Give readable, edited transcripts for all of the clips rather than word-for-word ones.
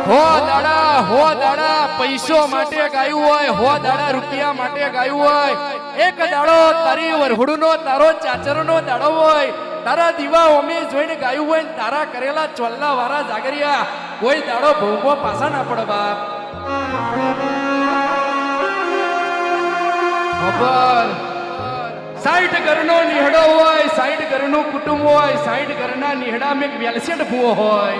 હો દાડા પૈસો માટે ગાયું હોય, હો દાડા રૂપિયા માટે ગાયું હોય. એક દાડો તારી વરહુડનો તારો ચાચરનો દાડો હોય, તારા દીવા ઓમે જોઈને ગાયું હોય, તારા કરેલા ચોલ્લા વાળા જાગરિયા કોઈ દાડો ભોગવો પાછા ના પડે બાપ. ખબર 60 ઘરનો નિહડો હોય, 60 ઘરનું કુટુંબ હોય, 60 ઘરના નિહડા મેં વેલસેટ ભૂવો હોય.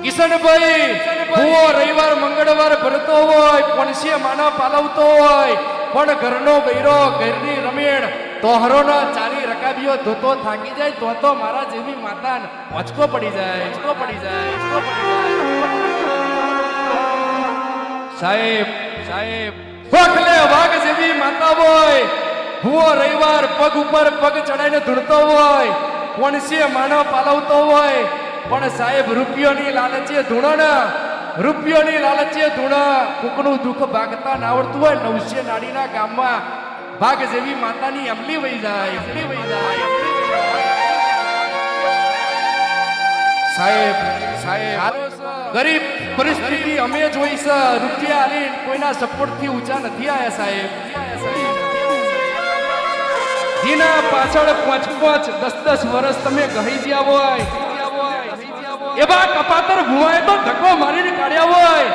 કિશનભાઈ ભૂવો રવિવાર મંગળવાર ભરતો હોય, પણસીએ માનવ પાલવતો હોય, પણ ઘરનો બૈરો ઘરની રમેણ તોહરોના ચાલી રકાબીઓ ધોતો થાકી જાય તો મારા જેવી માતા ઓચકો પડી જાય. સાહેબ વખલે વાઘ જેવી માતા હોય, ભૂવો રવિવાર પગ ઉપર પગ ચડાઈને ધૂળતો હોય, પણસીએ માનવ પાલવતો હોય, પણ સાહેબ રૂપિયોની લાલચે ધૂણા કુકનું દુઃખ ભાગતા ના આવડતું હોય, 900 નાડીના ગામમાં ભાગ જેવી માતાની અમલી વહી જાય. સાહેબ ગરીબ પરિસ્થિતિ અમે જોઈ છે, રૂપિયા આલી કોઈના સપોર્ટ થી ઊંચા નથી આયા સાહેબ. જેના પાછળ 5-5 10-10 વર્ષ તમે ગહી જ્યા હોય, એવા કપાતર ભુવાએ તો ધક્કો મારીને કાઢ્યા હોય.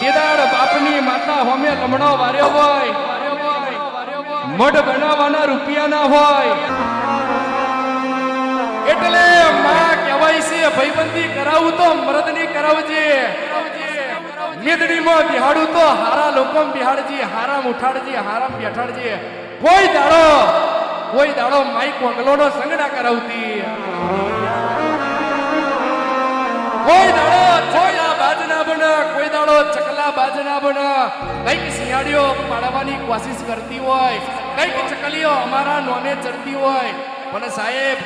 તેદાડ બાપની માતા હોમે લમણો વાર્યો હોય, મઢ બનાવવાના રૂપિયા ના હોય, એટલે માં કહેવાય છે ભાઈબંધી કરાવું તો મરદની કરાવજે, મેદડીમાં બિહાડું તો હારા લોકોમ બિહાડજે, હારામ ઉઠાડજે, હારામ બેઠાડજે. કોઈ દાડો માઈક વંગલોનો સંગ ના કરાવતી, કોઈ દાડો ચકલા બાજ ના બને, કોઈ દાડો ચકલા બાજ ના બને. કઈક શિયાળીઓ પાડવાની કોશિશ કરતી હોય, કઈક ચકલીઓ અમારા નોમે ચડતી હોય, પણ સાહેબ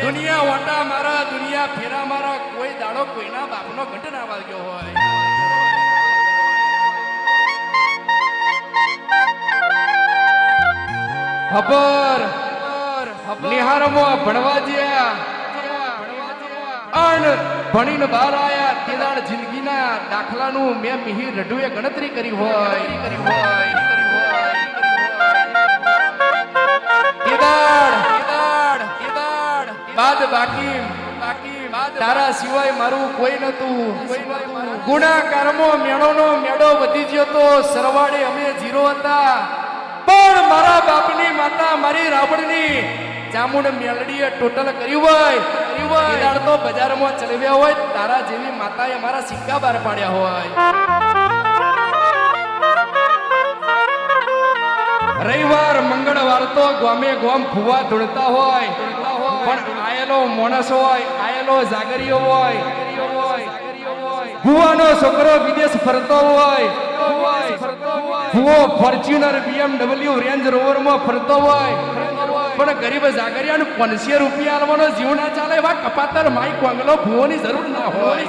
દુનિયા ઓટા મારા, દુનિયા ફેરા મારા, કોઈ દાડો કોઈના બાપનો ઘટ ના વાગ્યો હોય. ખબર નિહારમાં ભણવા જ્યા, અણ ભણીને બહાર આયા, તેદાડ જિંદગીના દાખલાનું મેં મિહિર રઢુએ ગણતરી કરી હોય. બાદ બાકી તારા સિવાય મારું કોઈ નતું. ગુણાકારમાં મેળોનો મેળો વધી ગયો તો સરવાળે અમે 0 હતા, પણ મારા બાપની માતા મારી રાવણની ચામુંડ મેલડીએ ટોટલ કર્યું હોય. ઈદાળ તો બજારમાં ચલવ્યા હોય, તારા જેવી માતાએ મારા સિક્કા બહાર પાડ્યા હોય. રવિવાર મંગળવાર તો ગોમે ગોમ ફુવા ધૂળતા હોય, પણ આયેલો માણસ હોય, આયેલો જાગરીઓ હોય, ફુવાનો છોકરો વિદેશ ફરતો હોય, ફુવો ફોર્ચ્યુનર BMW રેન્જ રોવર માં ફરતો હોય, પણ ગરીબ જાગરિયાને 500 રૂપિયા આલવાનો જીવ ના ચાલે. એવા કપાતર માઈક વાંગલો ભુવોની જરૂર ના હોય.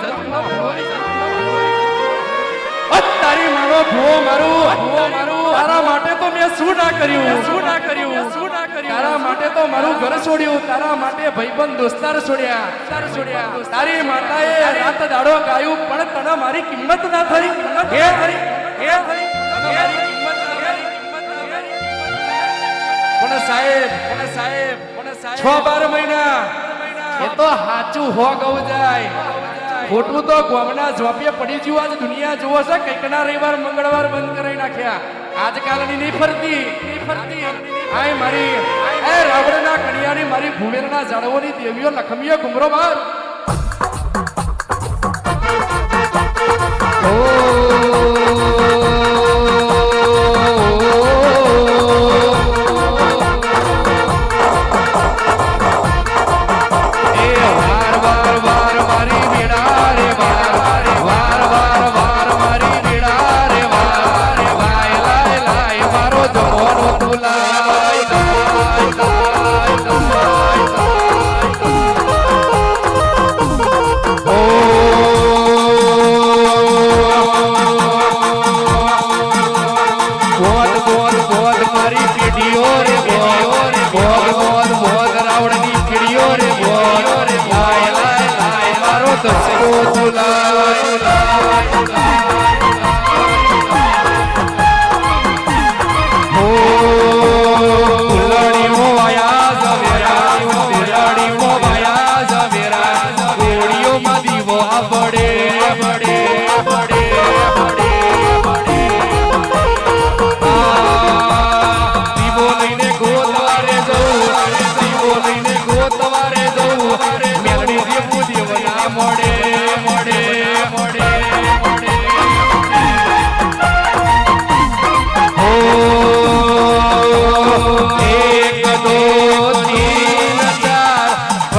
તારી માનો ભુવો મારું, તારા માટે તો મેં શું ના કર્યું. તારા માટે તો મારું ઘર છોડ્યું, તારા માટે ભાઈબંધ દોસ્તાર છોડ્યા. તારી માતાએ રાત દાડો ગાયું, પણ તને મારી કિંમત ના થઈ. પણ સાહેબ 6-12 મહિના એ તો હાચું હો ગયું જાય, ખોટું તો ગોમના ઝોપે પડી ગયું. આજ દુનિયા જોવો છે, કંઈકના રવિવાર મંગળવાર બંધ કરાવી નાખ્યા. આજકાલની નહીં ફરતી. આય મારી રાવણના કણિયાની મારી ભૂમેરના ઝાડવોની દેવીઓ લખમીઓ ગુમરો બાર.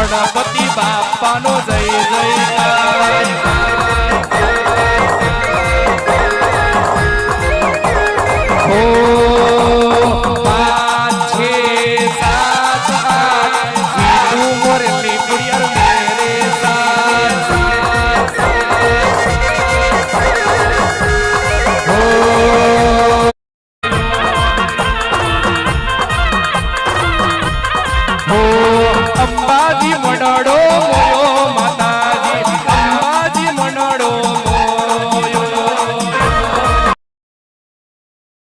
ગણપતિ બાપાનો જય જયકાર હો 5 6 7 8 જીતુ મોરની પુડિયર મેરે સાથ અંબાજી મંડળો